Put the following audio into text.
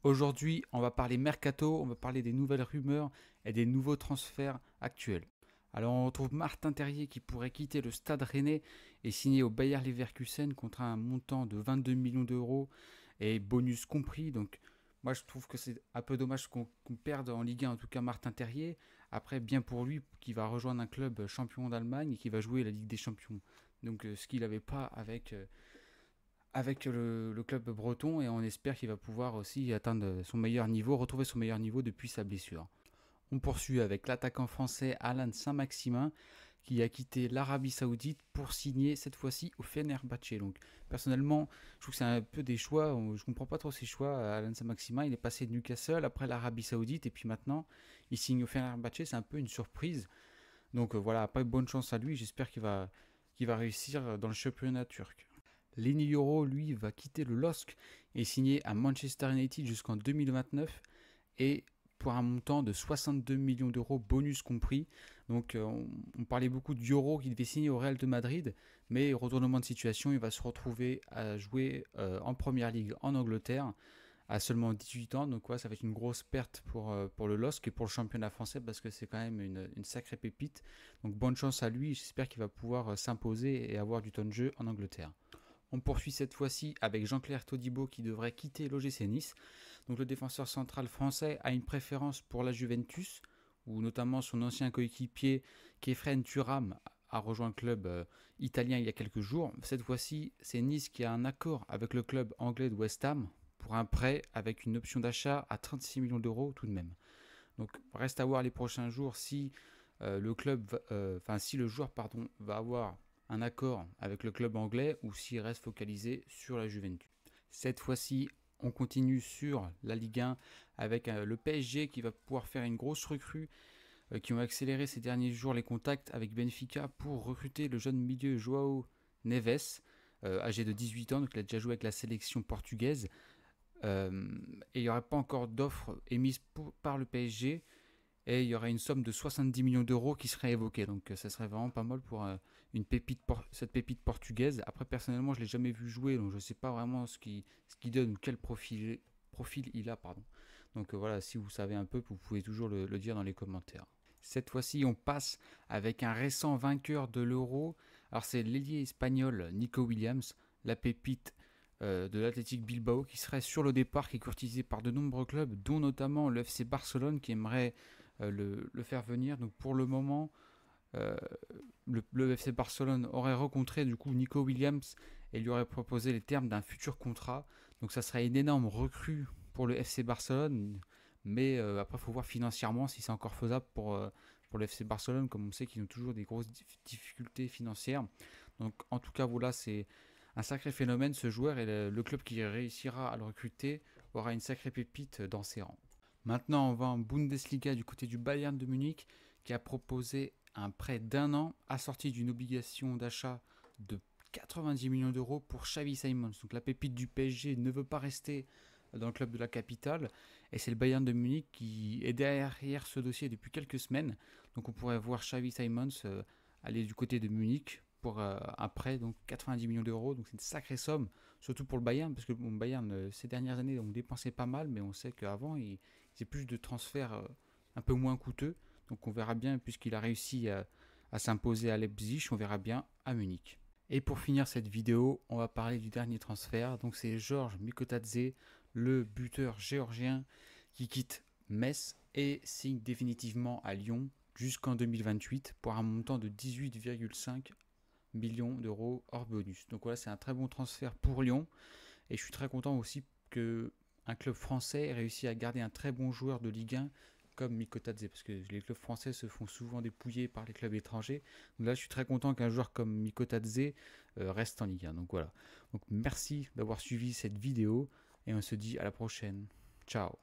Aujourd'hui, on va parler mercato, on va parler des nouvelles rumeurs et des nouveaux transferts actuels. Alors on retrouve Martin Terrier qui pourrait quitter le Stade Rennais et signer au Bayer Leverkusen contre un montant de 22 millions d'euros et bonus compris. Donc moi je trouve que c'est un peu dommage qu'on perde en Ligue 1, en tout cas Martin Terrier. Après, bien pour lui qui va rejoindre un club champion d'Allemagne et qui va jouer la Ligue des Champions. Donc ce qu'il n'avait pas avec le club breton, et on espère qu'il va pouvoir aussi atteindre son meilleur niveau, retrouver son meilleur niveau depuis sa blessure. On poursuit avec l'attaquant français Alan Saint-Maximin qui a quitté l'Arabie Saoudite pour signer cette fois-ci au Fenerbahçe. Donc personnellement, je trouve que c'est un peu des choix, je comprends pas trop ces choix. Alan Saint-Maximin, il est passé de Newcastle après l'Arabie Saoudite et puis maintenant il signe au Fenerbahçe, c'est un peu une surprise. Donc voilà, pas bonne chance à lui, j'espère qu'il va réussir dans le championnat turc. Lenny Yoro, lui, va quitter le LOSC et signer à Manchester United jusqu'en 2029 et pour un montant de 62 millions d'euros, bonus compris. Donc on parlait beaucoup de Yoro qui devait signer au Real de Madrid, mais retournement de situation, il va se retrouver à jouer en Première Ligue en Angleterre à seulement 18 ans. Donc ouais, ça va être une grosse perte pour le LOSC et pour le championnat français parce que c'est quand même une sacrée pépite. Donc bonne chance à lui, j'espère qu'il va pouvoir s'imposer et avoir du temps de jeu en Angleterre. On poursuit cette fois-ci avec Jean-Claire Todibo qui devrait quitter l'OGC Nice. Donc le défenseur central français a une préférence pour la Juventus, où notamment son ancien coéquipier Kefren Thuram a rejoint le club italien il y a quelques jours. Cette fois-ci, c'est Nice qui a un accord avec le club anglais de West Ham pour un prêt avec une option d'achat à 36 millions d'euros tout de même. Donc reste à voir les prochains jours si si le joueur va avoir un accord avec le club anglais ou s'il reste focalisé sur la Juventus. Cette fois-ci, on continue sur la Ligue 1 avec le PSG qui va pouvoir faire une grosse recrue, qui ont accéléré ces derniers jours les contacts avec Benfica pour recruter le jeune milieu Joao Neves, âgé de 18 ans, donc il a déjà joué avec la sélection portugaise. Et il n'y aurait pas encore d'offres émises par le PSG. Et il y aurait une somme de 70 millions d'euros qui serait évoquée. Donc ça serait vraiment pas mal pour cette pépite portugaise. Après, personnellement, je ne l'ai jamais vu jouer, donc je ne sais pas vraiment ce qu'il donne ou quel profil il a. Pardon. Donc voilà, si vous savez un peu, vous pouvez toujours le dire dans les commentaires. Cette fois-ci, on passe avec un récent vainqueur de l'Euro. Alors c'est l'ailier espagnol Nico Williams, la pépite de l'Athletic Bilbao qui serait sur le départ, qui est courtisé par de nombreux clubs, dont notamment le FC Barcelone qui aimerait le faire venir. Donc pour le moment, le FC Barcelone aurait rencontré du coup Nico Williams et lui aurait proposé les termes d'un futur contrat. Donc ça serait une énorme recrue pour le FC Barcelone, mais après il faut voir financièrement si c'est encore faisable pour le FC Barcelone, comme on sait qu'ils ont toujours des grosses difficultés financières. Donc en tout cas voilà, c'est un sacré phénomène ce joueur, et le club qui réussira à le recruter aura une sacrée pépite dans ses rangs. Maintenant, on va en Bundesliga du côté du Bayern de Munich qui a proposé un prêt d'1 an assorti d'une obligation d'achat de 90 millions d'euros pour Xavi Simons. Donc la pépite du PSG ne veut pas rester dans le club de la capitale, et c'est le Bayern de Munich qui est derrière ce dossier depuis quelques semaines. Donc on pourrait voir Xavi Simons aller du côté de Munich pour un prêt, donc 90 millions d'euros. Donc c'est une sacrée somme, surtout pour le Bayern, parce que le Bayern, ces dernières années, on dépensait pas mal, mais on sait qu'avant, il faisait plus de transferts un peu moins coûteux. Donc on verra bien, puisqu'il a réussi à s'imposer à Leipzig, on verra bien à Munich. Et pour finir cette vidéo, on va parler du dernier transfert. Donc c'est Georges Mikotadze, le buteur géorgien, qui quitte Metz et signe définitivement à Lyon jusqu'en 2028 pour un montant de 18,5 millions d'euros hors bonus. Donc voilà, c'est un très bon transfert pour Lyon, et je suis très content aussi que un club français ait réussi à garder un très bon joueur de Ligue 1 comme Mikotadze, parce que les clubs français se font souvent dépouiller par les clubs étrangers. Donc là, je suis très content qu'un joueur comme Mikotadze reste en Ligue 1. Donc voilà. Donc merci d'avoir suivi cette vidéo et on se dit à la prochaine. Ciao.